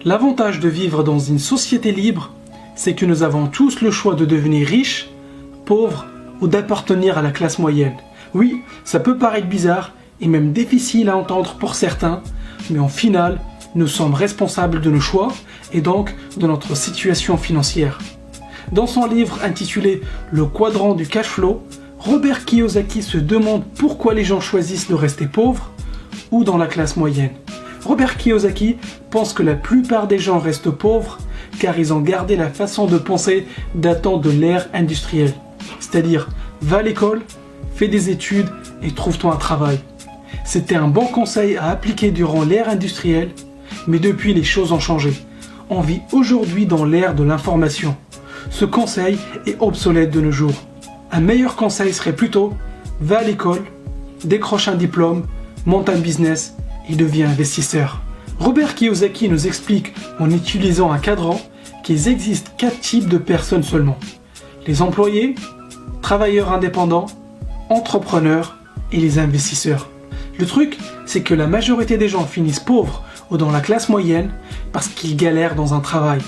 L'avantage de vivre dans une société libre, c'est que nous avons tous le choix de devenir riches, pauvres ou d'appartenir à la classe moyenne. Oui, ça peut paraître bizarre et même difficile à entendre pour certains, mais en final, nous sommes responsables de nos choix et donc de notre situation financière. Dans son livre intitulé Le quadrant du cash flow, Robert Kiyosaki se demande pourquoi les gens choisissent de rester pauvres ou dans la classe moyenne. Robert Kiyosaki pense que la plupart des gens restent pauvres car ils ont gardé la façon de penser datant de l'ère industrielle. C'est-à-dire, va à l'école, fais des études et trouve-toi un travail. C'était un bon conseil à appliquer durant l'ère industrielle, mais depuis les choses ont changé. On vit aujourd'hui dans l'ère de l'information. Ce conseil est obsolète de nos jours. Un meilleur conseil serait plutôt, va à l'école, décroche un diplôme, monte un business et deviens investisseur. Robert Kiyosaki nous explique en utilisant un cadran qu'il existe 4 types de personnes seulement. Les employés, travailleurs indépendants, entrepreneurs et les investisseurs. Le truc, c'est que la majorité des gens finissent pauvres ou dans la classe moyenne parce qu'ils galèrent dans un travail.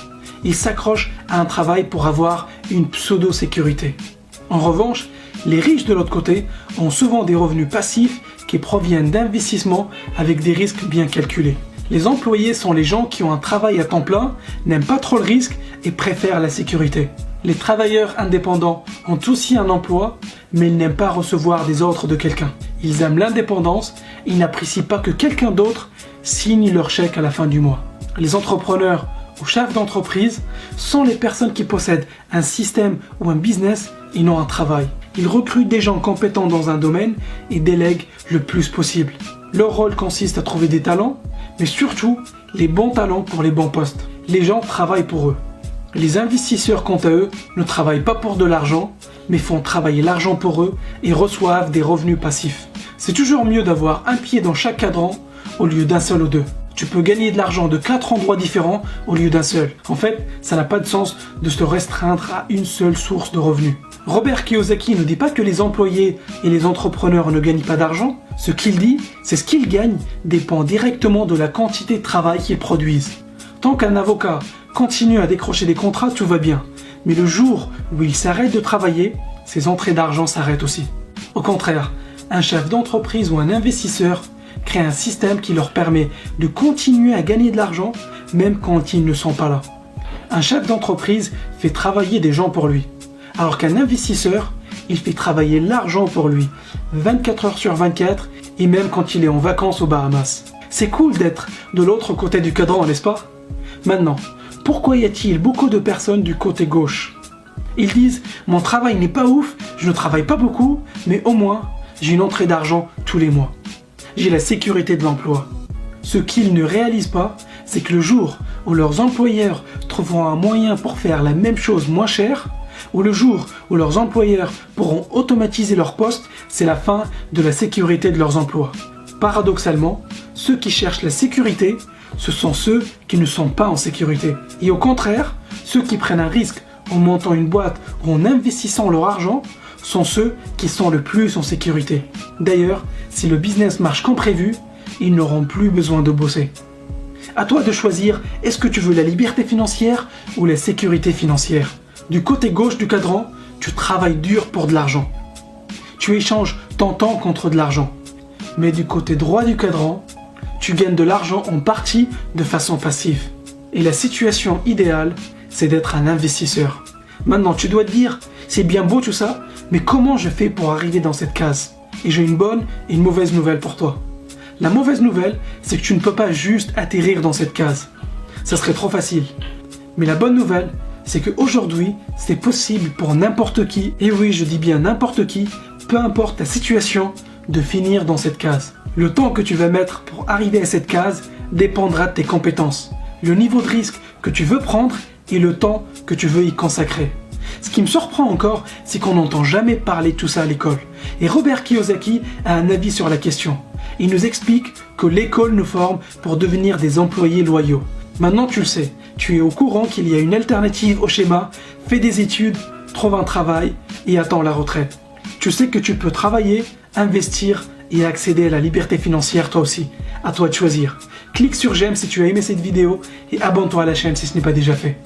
Ils s'accrochent à un travail pour avoir une pseudo-sécurité. En revanche, les riches de l'autre côté ont souvent des revenus passifs qui proviennent d'investissements avec des risques bien calculés. Les employés sont les gens qui ont un travail à temps plein, n'aiment pas trop le risque et préfèrent la sécurité. Les travailleurs indépendants ont aussi un emploi, mais ils n'aiment pas recevoir des ordres de quelqu'un. Ils aiment l'indépendance et ils n'apprécient pas que quelqu'un d'autre signe leur chèque à la fin du mois. Les entrepreneurs ou chefs d'entreprise sont les personnes qui possèdent un système ou un business et non un travail. Ils recrutent des gens compétents dans un domaine et délèguent le plus possible. Leur rôle consiste à trouver des talents, mais surtout les bons talents pour les bons postes. Les gens travaillent pour eux. Les investisseurs, quant à eux, ne travaillent pas pour de l'argent, mais font travailler l'argent pour eux et reçoivent des revenus passifs. C'est toujours mieux d'avoir un pied dans chaque cadran au lieu d'un seul ou deux. Tu peux gagner de l'argent de 4 endroits différents au lieu d'un seul. En fait, ça n'a pas de sens de se restreindre à une seule source de revenus. Robert Kiyosaki ne dit pas que les employés et les entrepreneurs ne gagnent pas d'argent. Ce qu'il dit, c'est ce qu'ils gagnent dépend directement de la quantité de travail qu'ils produisent. Tant qu'un avocat continue à décrocher des contrats, tout va bien. Mais le jour où il s'arrête de travailler, ses entrées d'argent s'arrêtent aussi. Au contraire, un chef d'entreprise ou un investisseur crée un système qui leur permet de continuer à gagner de l'argent même quand ils ne sont pas là. Un chef d'entreprise fait travailler des gens pour lui, alors qu'un investisseur, il fait travailler l'argent pour lui 24 heures sur 24 et même quand il est en vacances aux Bahamas. C'est cool d'être de l'autre côté du cadran, n'est-ce pas? Maintenant, pourquoi y a-t-il beaucoup de personnes du côté gauche? Ils disent « Mon travail n'est pas ouf, je ne travaille pas beaucoup, mais au moins, j'ai une entrée d'argent tous les mois. J'ai la sécurité de l'emploi. » Ce qu'ils ne réalisent pas, c'est que le jour où leurs employeurs trouveront un moyen pour faire la même chose moins cher, ou le jour où leurs employeurs pourront automatiser leur poste, c'est la fin de la sécurité de leurs emplois. Paradoxalement, ceux qui cherchent la sécurité, ce sont ceux qui ne sont pas en sécurité. Et au contraire, ceux qui prennent un risque en montant une boîte ou en investissant leur argent sont ceux qui sont le plus en sécurité. D'ailleurs, si le business marche comme prévu, ils n'auront plus besoin de bosser. À toi de choisir, est-ce que tu veux la liberté financière ou la sécurité financière? Du côté gauche du cadran, tu travailles dur pour de l'argent. Tu échanges ton temps contre de l'argent. Mais du côté droit du cadran, tu gagnes de l'argent en partie de façon passive. Et la situation idéale, c'est d'être un investisseur. Maintenant, tu dois te dire, c'est bien beau tout ça, mais comment je fais pour arriver dans cette case? Et j'ai une bonne et une mauvaise nouvelle pour toi. La mauvaise nouvelle, c'est que tu ne peux pas juste atterrir dans cette case. Ça serait trop facile. Mais la bonne nouvelle, c'est qu'aujourd'hui, c'est possible pour n'importe qui, et oui, je dis bien n'importe qui, peu importe ta situation, de finir dans cette case. Le temps que tu vas mettre pour arriver à cette case dépendra de tes compétences, le niveau de risque que tu veux prendre et le temps que tu veux y consacrer. Ce qui me surprend encore, c'est qu'on n'entend jamais parler de tout ça à l'école. Et Robert Kiyosaki a un avis sur la question. Il nous explique que l'école nous forme pour devenir des employés loyaux. Maintenant tu le sais, tu es au courant qu'il y a une alternative au schéma, fais des études, trouve un travail et attends la retraite. Tu sais que tu peux travailler, investir et accéder à la liberté financière toi aussi. À toi de choisir. Clique sur j'aime si tu as aimé cette vidéo et abonne-toi à la chaîne si ce n'est pas déjà fait.